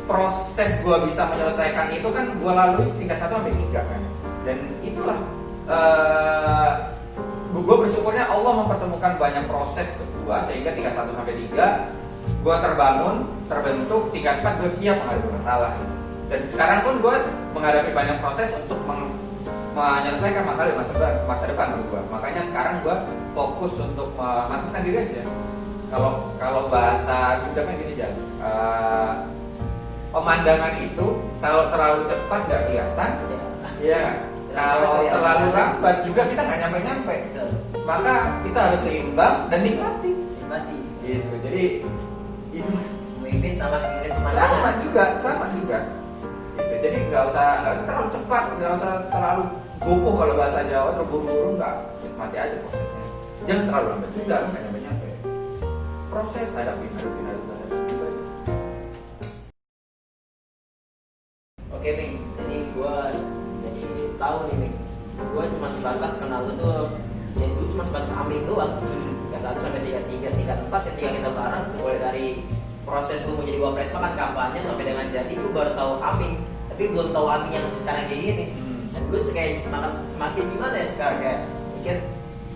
Proses gue bisa menyelesaikan itu kan gue lalui tingkat 1 sampai 3 kan. Dan itulah gue bersyukurnya Allah mempertemukan banyak proses ke gue sehingga tingkat 1 sampai 3 gue terbentuk, tingkat 4 gue siap menghadapi masalah. Dan sekarang pun gue menghadapi banyak proses untuk menyelesaikan masalah di masa depan menurut gua. Makanya sekarang gua fokus untuk memantaskan diri aja. Kalau bahasa bijaknya gini aja, pemandangan itu kalau terlalu cepat nggak kelihatan, ya. Kalau terlalu lambat juga kita nggak nyampe. Maka kita harus seimbang dan nikmati. Gitu. Jadi itu Memimpin sama melihat pemandangan. sama juga. Gitu. Jadi nggak usah terlalu cepat, nggak usah terlalu gopoh kalau bahasa Jawa, terburu-buru nggak, nikmati aja prosesnya. Jangan terlalu lambat juga, nggak nyampe. Proses hadapin. Oke Ming, jadi gua tahu nih Ming, gua cuma sebatas kenal lu tuh, ya gua cuma sebatas Amin doang. Tingkat 1 sampai tingkat 3, tingkat 4 ketika kita bareng, mulai dari proses lu menjadi wapres kan kampanye sampai dengan jadi gua baru tahu Amin, tapi belum tahu Amin yang sekarang kayak gini. Dan gue kayak semakin gimana ya sekarang kayak mikir,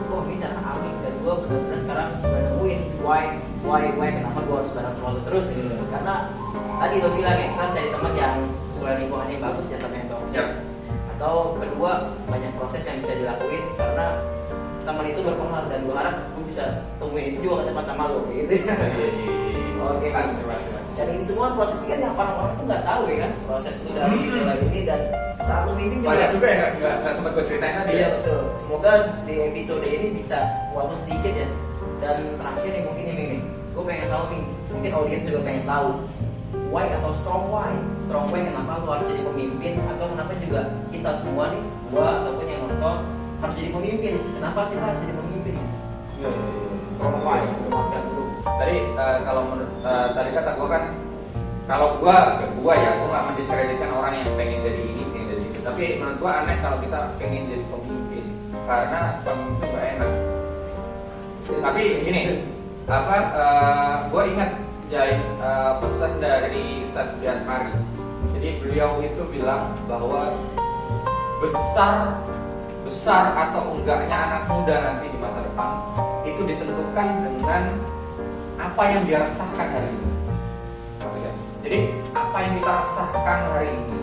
oh ini cara Amin, dan gue benar-benar sekarang nemuin why kenapa gue harus bareng sama lu terus gitu. Karena tadi lo bilang ya, kita harus cari teman yang sesuai lingkungannya yang bagus, jangan teman yang toxic. Atau kedua, banyak proses yang bisa dilakuin karena teman itu berpengaruh, dan gue harap gue bisa temuin itu juga ke depan sama lo gitu. Oke, Pasti. dan ini semua proses ini kan yang orang-orang tuh nggak tahu ya kan, proses itu dari mulai ini, dan saat lu mimpin juga Banyak juga yang nggak sempat gue ceritain tadi. Iya betul. Semoga di episode ini bisa walaupun sedikit ya. Dan terakhir nih mungkin ya Ming, gue pengen tahu Ming, mungkin audiens juga pengen tahu why atau strong why kenapa lu harus jadi pemimpin, atau kenapa juga kita semua nih, gua ataupun yang nonton harus jadi pemimpin. Kenapa kita harus jadi pemimpin? Iya. Strong why. Makan dulu. Tadi kalau menurut tadi kata gue kan, kalau gue nggak mendiskreditkan orang yang pengen jadi ini, pengen jadi itu. Tapi menurut gue aneh kalau kita pengen jadi pemimpin, karena pemimpin gak enak. Tapi gini, gue ingat pesan dari Ustadz Biasmari. Jadi beliau itu bilang bahwa besar atau enggaknya anak muda nanti di masa depan itu ditentukan dengan apa yang dia rasakan hari ini. Maksudnya, jadi apa yang kita rasakan hari ini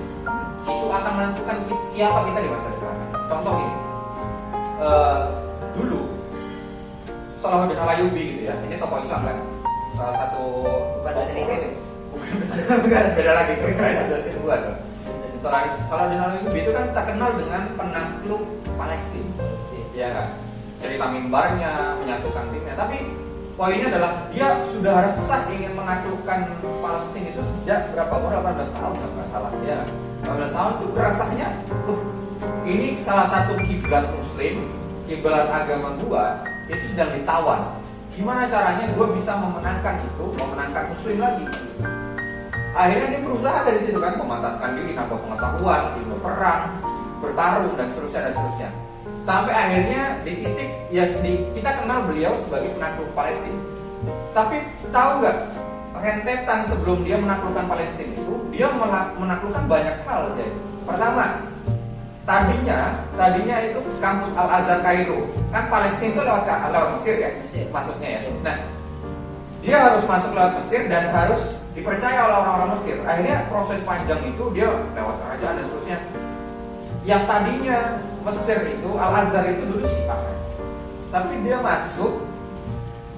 itu akan menentukan siapa kita di masa depan. Contoh ini, dulu Salahuddin Alayubi gitu ya, ini tokoh Islam kan, salah satu Bukan dosen IPB. bukan beda lagi tuh, itu dosen gua tuh. Salahuddin Alayubi itu kan terkenal dengan penakluk Palestina. Ya kan? Cerita mimbarnya, menyatukan timnya. Tapi poinnya adalah dia sudah resah ingin menaklukkan Palestina itu sejak berapa umur? 18 tahun nggak salah. Ya, 18 tahun itu resahnya. Ini salah satu kiblat Muslim, kiblat agama gua itu sedang ditawan. Gimana caranya gua bisa memenangkan Muslim lagi? Akhirnya dia berusaha dari situ kan, memantaskan diri, nambah pengetahuan, ilmu perang, bertarung dan seterusnya. Sampai akhirnya di titik ya kita kenal beliau sebagai penakluk Palestina. Tapi tahu nggak, rentetan sebelum dia menaklukkan Palestina itu dia menaklukkan banyak hal. Jadi pertama, tadinya itu kampus Al Azhar Kairo, kan Palestina itu lewat Mesir ya, masuknya ya. Nah, dia harus masuk lewat Mesir dan harus dipercaya oleh orang-orang Mesir. Akhirnya proses panjang itu dia lewat kerajaan dan seterusnya. Yang tadinya Mesir itu, Al-Azhar itu dulu Syiah, tapi dia masuk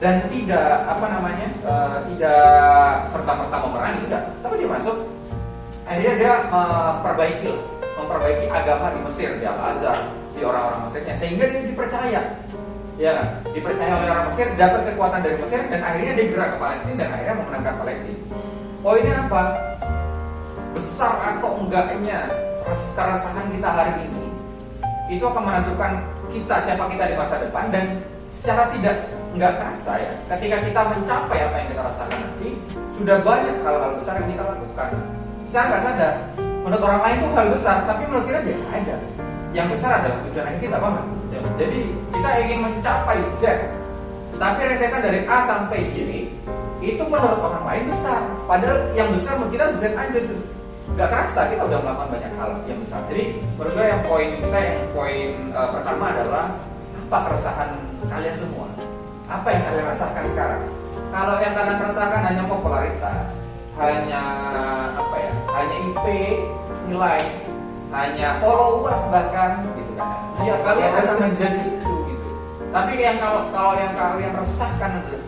dan tidak tidak serta-merta memerangi, tidak, tapi dia masuk. Akhirnya dia memperbaiki agama di Mesir, di Al-Azhar, di orang-orang Mesirnya, sehingga dia dipercaya, ya, dipercaya oleh orang Mesir, dapat kekuatan dari Mesir, dan akhirnya dia gerak ke Palestina dan akhirnya memenangkan Palestina. Poinnya apa? Besar atau enggaknya keresahan kita hari ini itu akan menentukan siapa kita di masa depan, dan secara nggak kerasa ya, ketika kita mencapai apa yang kita rasakan nanti, sudah banyak hal-hal besar yang kita lakukan secara nggak sadar. Menurut orang lain itu hal besar, tapi menurut kita biasa aja. Yang besar adalah tujuan akhir kita, paham? Jadi kita ingin mencapai Z, tapi rentetan dari A sampai Y itu menurut orang lain besar, padahal yang besar menurut kita Z aja tuh. Gak kerasa kita udah melakukan banyak hal yang besar. Jadi menurut gue yang poin pertama adalah apa keresahan kalian semua? Apa yang kalian rasakan sekarang? Kalau yang kalian rasakan hanya popularitas, hanya hanya IP, nilai, hanya followers bahkan gitu. kan. Ya kalian harus menjadi itu gitu. Tapi yang kalau yang kalian resahkan adalah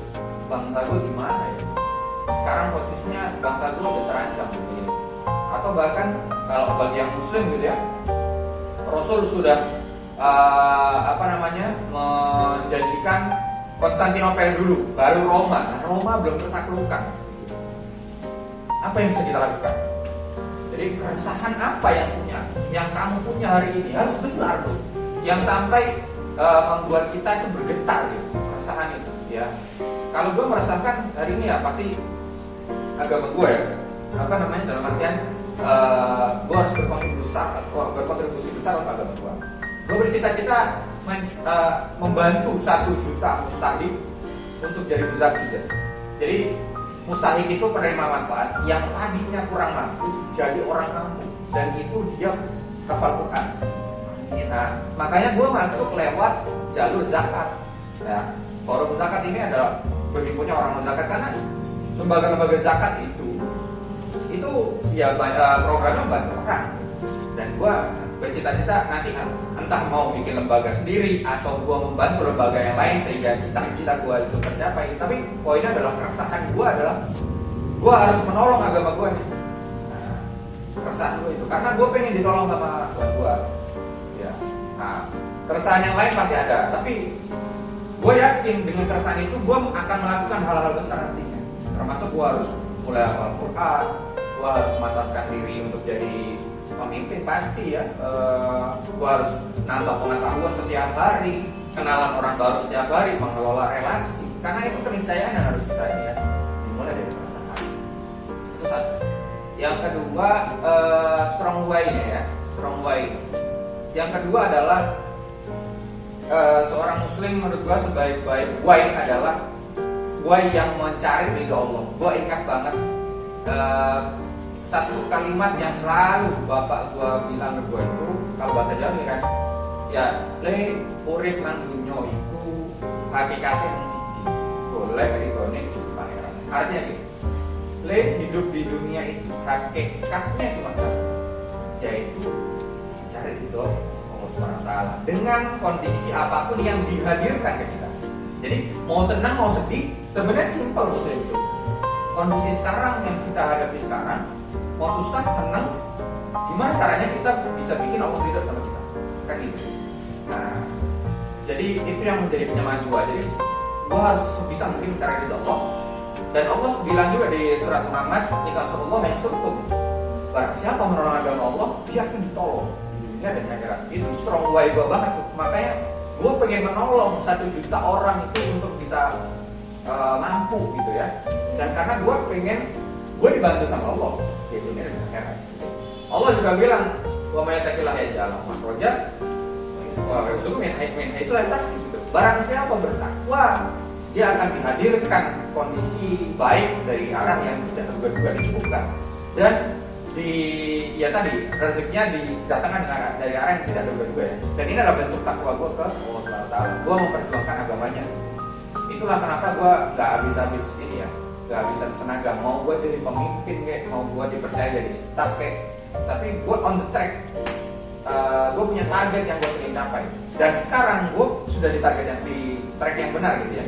bangsa gue gimana ya? Sekarang posisinya bangsa gue udah terancam begini. Atau bahkan kalau bagi yang muslim gitu ya, Rasul sudah menjadikan Konstantinopel dulu, baru Roma. Nah, Roma belum tertaklukkan. Apa yang bisa kita lakukan? Jadi keresahan apa yang kamu punya hari ini harus besar tuh, yang sampai membuat kita itu bergetar gitu, keresahan itu. Ya, kalau gue merasakan hari ini ya pasti agama gue ya, dalam artian gue harus berkontribusi besar untuk agama gue. Gue bercita-cita membantu 1 juta mustahik untuk jadi muzakir. Jadi mustahik itu penerima manfaat yang tadinya kurang mampu jadi orang mampu, dan itu dia hafal Quran. Nah, makanya gue masuk lewat jalur zakat. Ya, forum zakat ini adalah berhimpunnya orang zakat, karena lembaga-lembaga zakat itu ya programnya bantu orang. Dan gue bercita-cita nanti entah mau bikin lembaga sendiri atau gue membantu lembaga yang lain sehingga cita-cita gue itu tercapai. Tapi poinnya adalah keresahan gue adalah gue harus menolong agama gue nih. Nah, keresahan gue itu karena gue pengen ditolong sama Tuhan gue. Ya. Nah, keresahan yang lain pasti ada, tapi gue yakin dengan keresahan itu gue akan melakukan hal-hal besar nantinya. Termasuk gue harus mulai hafal Quran, gue harus memataskan diri untuk jadi pemimpin pasti ya. Gue harus nambah pengetahuan setiap hari, kenalan orang baru setiap hari, mengelola relasi. Karena itu keniscayaan yang harus kita ya dimulai dari perasaan. Itu satu. Yang kedua strong why-nya ya, strong why. Yang kedua adalah seorang muslim menurut gue sebaik-baik why adalah why yang mencari ridho Allah. Gue ingat banget satu kalimat yang selalu bapak gua bilang ke gua itu, kalau bahasa Jawa kan, ya le urip nang dunyo iku hakikate mung siji, golek ridhone Gusti Pangeran. Artinya gitu, le hidup di dunia itu hakikatnya cuma satu, yaitu mencari ridho Allah Subhanahu wa taala dengan kondisi apapun yang dihadirkan ke kita. Jadi mau senang mau sedih sebenarnya simpel loh itu. Kondisi sekarang yang kita hadapi sekarang, mau susah, senang, gimana caranya kita bisa bikin Allah ridho sama kita? Kan gitu. Nah, jadi itu yang menjadi penyemangat gua. Jadi gua harus sebisa mungkin mencari ridho Allah. Dan Allah bilang juga di surat Muhammad, "Inna Allah yang surkum." Barang siapa menolong agama Allah, dia akan ditolong di dunia dan akhirat. Itu strong why gua banget tuh. Makanya gua pengen menolong 1 juta orang itu untuk bisa mampu gitu ya. Dan karena gue dibantu sama Allah di dunia dan akhirat. Allah juga bilang, wa may yattaqillah yaj'al lahu makhraja wa yarzuqhu min haitsu la yahtasib gitu. Barang siapa bertakwa, dia akan dihadirkan kondisi baik dari arah yang tidak terduga-duga, dicukupkan. Dan rezekinya didatangkan dari arah yang tidak terduga-duga ya. Dan ini adalah bentuk takwa gue ke Allah Subhanahu wa taala. Gue memperjuangkan agamanya. Itulah kenapa gue gak habis-habis ini ya, gak habis tenaga. Mau gue jadi pemimpin kayak, mau gue dipercaya jadi staff kayak, tapi gue on the track. Gue punya target yang gue ingin capai. Dan sekarang gue sudah di target yang di track yang benar gitu ya.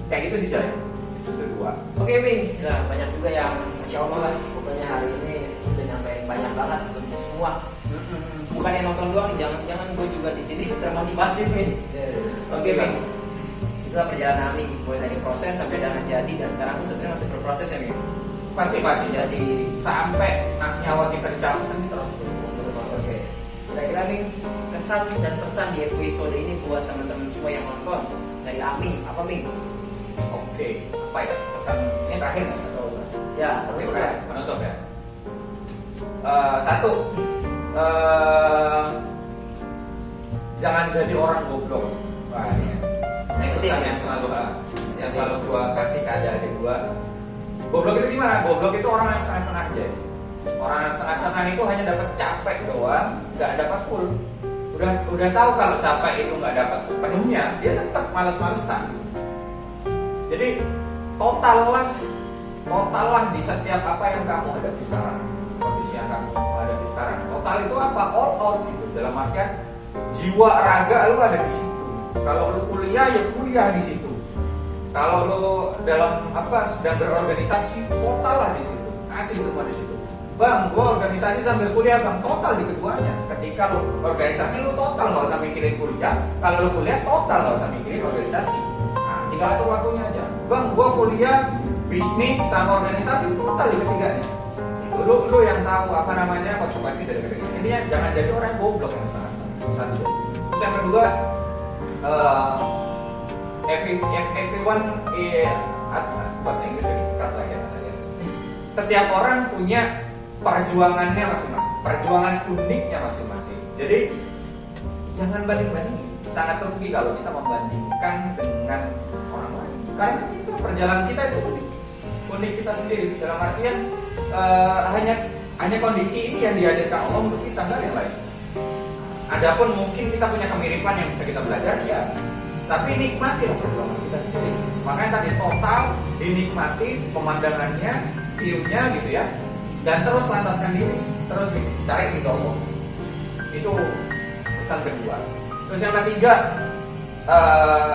Kayak gitu sih Jaya. Kedua. Oke Wing, nah banyak juga yang Masya Allah lah, pokoknya hari ini udah nyampein banyak banget semua. Bukan yang nonton doang, jangan gue juga di sini termotivasi nih. Oke Wing, itulah perjalanan Amin, mulai dari proses sampai dengan jadi, dan sekarang tuh sebenarnya masih berproses ya Wing. Pasti jadi sampai nyawa kita dicabut ini terus. Oke. Kira-kira Wing, kesan dan pesan di episode ini buat teman-teman semua yang nonton dari Amin, apa Wing? Oke, apa ya pesan ini terakhir atau ya penutup ya. Satu, jangan jadi orang goblok. Wah, ini pesan yang selalu gua kasih ke adik-adik gua. Goblok itu gimana? Goblok itu orang yang setengah-setengah aja. Orang yang setengah-setengah itu hanya dapat capek doang, nggak dapat full. Udah tahu kalau capek itu nggak dapat sepenuhnya, dia tetap malas-malesan. Jadi total lah di setiap apa yang kamu hadapi sekarang, kondisi yang kamu hadapi sekarang. Total itu apa? All out gitu. Dalam artian jiwa raga lu ada di situ. Kalau lu kuliah ya kuliah di situ. Kalau lu dalam sedang berorganisasi, total lah di situ. Kasih semua di situ. Bang, gua organisasi sambil kuliah, bang, total di keduanya. Ketika lu organisasi lu total, nggak usah mikirin kuliah. Kalau lu kuliah total, nggak usah mikirin organisasi. Nah, tinggal atur waktunya aja. Bang, gua kuliah bisnis sama organisasi total di ketiganya. Itu lu yang tahu apa namanya konsekuensi dari ketiganya. Intinya jangan jadi orang yang goblok yang satu. Terus yang kedua, everyone bahasa Inggris dekat lah ya. Setiap orang punya perjuangannya masing-masing, perjuangan uniknya masing-masing. Jadi jangan banding-bandingin. Sangat rugi kalau kita membandingkan dengan orang lain. Karena itu perjalanan kita itu unik kita sendiri. Dalam artian hanya kondisi ini yang dihadirkan Allah untuk kita, nggak yang lain. Adapun mungkin kita punya kemiripan yang bisa kita belajar, ya. Tapi nikmati perjuangan kita sendiri. Makanya tadi total dinikmati pemandangannya, view-nya gitu ya. Dan terus lantaskan diri, terus cari ridho Allah. Itu pesan kedua. Terus yang ketiga,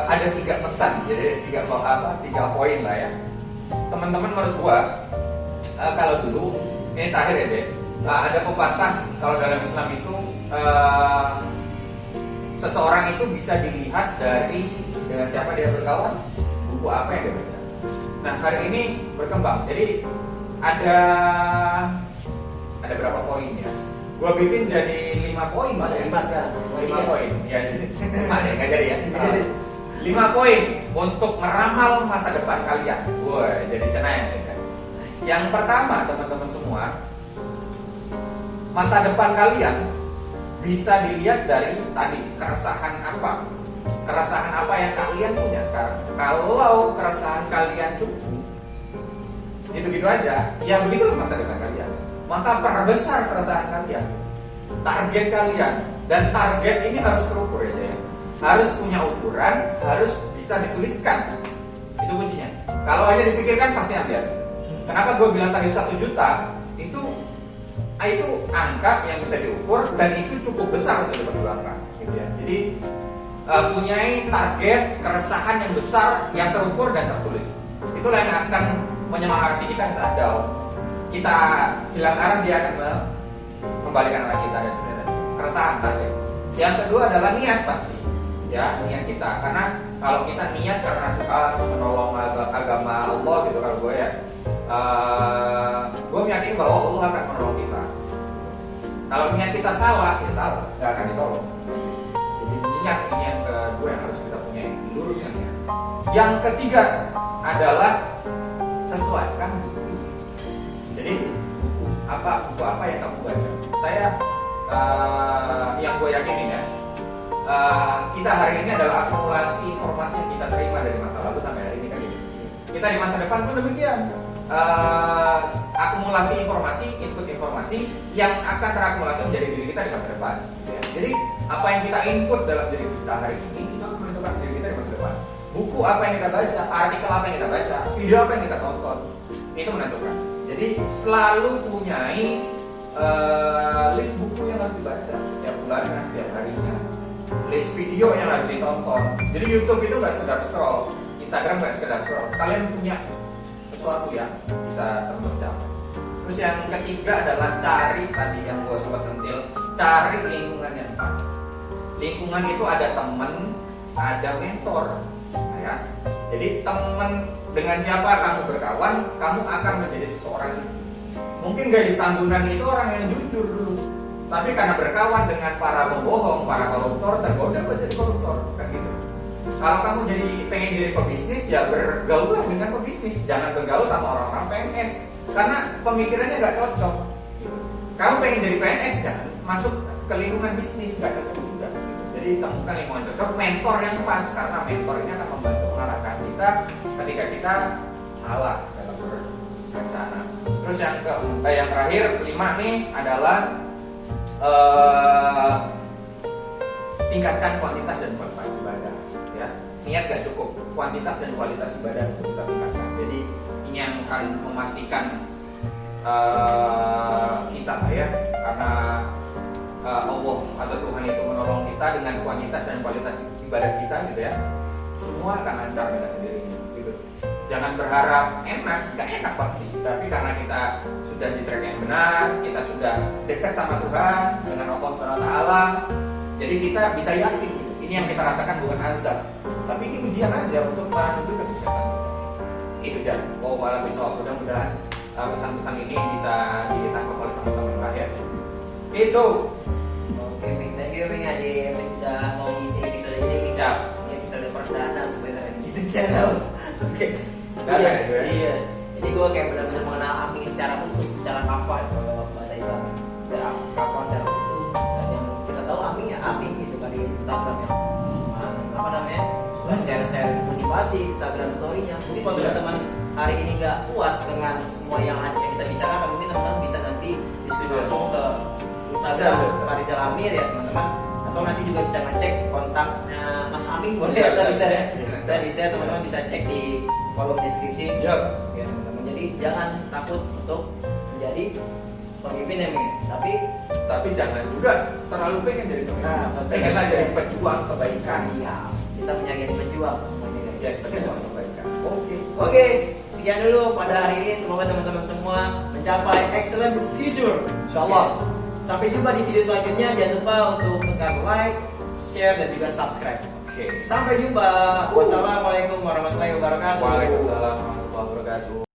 ada 3 pesan, jadi 3 poin lah ya. Teman-teman menurut gua, kalau dulu ini terakhir ya deh, ada pepatah kalau dalam Islam itu seseorang itu bisa dilihat dari dengan siapa dia berkawan, buku apa yang dia baca. Nah hari ini berkembang, jadi ada berapa poin ya? Gua bikin jadi 5 poin lah ya. 5 sekarang. 5 poin. Ya sini. Nggak jadi ya. 5 poin untuk meramal masa depan kalian. Woi, jadi cenayang ya. Yang pertama teman-teman semua, masa depan kalian bisa dilihat dari tadi keresahan apa yang kalian punya sekarang. Kalau keresahan kalian cukup gitu-gitu aja, ya begitulah masa depan kalian. Maka perbesar keresahan kalian, target kalian, dan target ini harus terukur ya. Harus punya ukuran, harus bisa dituliskan. Itu kuncinya. Kalau hanya dipikirkan pasti hati-hati. Kenapa gue bilang tadi 1 juta? Itu angka yang bisa diukur dan itu cukup besar untuk diperjuangkan gitu ya. Jadi punyai target keresahan yang besar, yang terukur dan tertulis. Itulah yang akan menyemangati kita saat down. Kita hilang arah, dia akan kembalikan arah kita dan sebenarnya keresahan target. Yang kedua adalah niat pasti. Ya, niat kita. Karena kalau kita niat karena Tuhan menolong agama Allah gitu kalau gue ya, gue yakin bahwa Allah akan menolong kita. Kalau niat kita salah, ya salah, nggak akan ditolong. Jadi niat ini yang kedua yang harus kita punya, lurusnya niat. Yang ketiga adalah sesuaikan buku. Jadi buku apa yang kamu baca. Saya yang gue yakinin ya, kita hari ini adalah akumulasi informasi yang kita terima dari masa lalu sampai hari ini kan gitu. Kita di masa depan pun demikian. Akumulasi informasi, input informasi yang akan terakumulasi menjadi diri kita di masa depan. Ya. Jadi apa yang kita input dalam diri kita hari ini itu akan menentukan diri kita di masa depan. Buku apa yang kita baca, artikel apa yang kita baca, video apa yang kita tonton, itu menentukan. Jadi selalu punyai list buku yang harus dibaca setiap bulannya, setiap harinya, list video yang harus ditonton. Jadi YouTube itu nggak sekedar scroll, Instagram nggak sekedar scroll. Kalian punya sesuatu yang bisa teman-teman capai. Terus yang ketiga adalah cari tadi yang gue sempat sentil, cari lingkungan yang pas. Lingkungan itu ada teman, ada mentor, nah, ya. Jadi teman dengan siapa kamu berkawan, kamu akan menjadi seseorang. Mungkin gadis Tambunan itu orang yang jujur dulu, tapi karena berkawan dengan para pembohong, para koruptor, tergoda buat jadi koruptor, kan gitu. Kalau kamu pengen jadi pebisnis, ya bergaullah dengan pebisnis, jangan bergaul sama orang-orang PNS, karena pemikirannya nggak cocok. Gitu. Kamu pengen jadi PNS, jangan masuk ke lingkungan bisnis, nggak cocok juga. Gitu. Jadi temukan lingkungan cocok, mentor yang pas, karena mentor ini akan membantu mengarahkan kita ketika kita salah dalam berencana. Terus yang terakhir 5 nih adalah tingkatkan kuantitas dan kualitas ibadah. Ya, niat gak cukup, kuantitas dan kualitas ibadah untuk kita tingkatkan. Jadi ini yang akan memastikan kita ya, karena Allah atau Tuhan itu menolong kita dengan kuantitas dan kualitas ibadah kita gitu ya, semua akan lancar dengan sendirinya gitu. Jangan berharap enak, nggak enak pasti, tapi karena kita sudah di track yang benar, kita sudah dekat sama Tuhan dengan Allah Subhanahu wa taala, jadi kita bisa yakin ini yang kita rasakan bukan azab, tapi ini ujian aja untuk menuju kesuksesan. Itu aja. Wow, alam bisawab. Mudah-mudahan pesan-pesan ini bisa ditangkap oleh teman-teman lah ya. Itu. Oke, Ming. Thank you, Ming. Adi sudah mau ngisi episode ini, Ming. Siap. Ini episode perdana sebenarnya di YouTube channel. Oke. Perdana itu ya? Iya. Jadi gue kayak benar-benar mengenal Aming secara utuh, secara kafah kalau bahasa Islam. Secara kafah, secara utuh. Dan yang kita tahu Aming ya Aming gitu kan di Instagram ya. Apa namanya? Suka share-share motivasi Instagram story-nya. Mungkin kalau teman-teman hari ini nggak puas dengan semua yang kita bicarakan, mungkin teman-teman bisa nanti diskusi langsung ke Instagram Pak Rizal Amir ya teman-teman, atau nanti juga bisa ngecek kontaknya Mas Aming boleh ya, bisa ya. Tadi saya teman-teman bisa cek di kolom deskripsi. Yap. Ya teman-teman. Jadi jangan takut untuk menjadi pemimpin ya Ming. Tapi jangan juga terlalu pengen jadi pemimpin. Nah, betul. Pengenlah jadi pejuang kebaikan. Siap. Kita menjadi pejuang semuanya Ya, guys. pejuang kebaikan. Oke. Oke, sekian dulu pada hari ini. Semoga teman-teman semua mencapai excellent future. Insyaallah. Sampai jumpa di video selanjutnya. Jangan lupa untuk tekan like, share, dan juga subscribe. Oke. Sampai jumpa. Wassalamualaikum warahmatullahi wabarakatuh. Waalaikumsalam warahmatullahi wabarakatuh.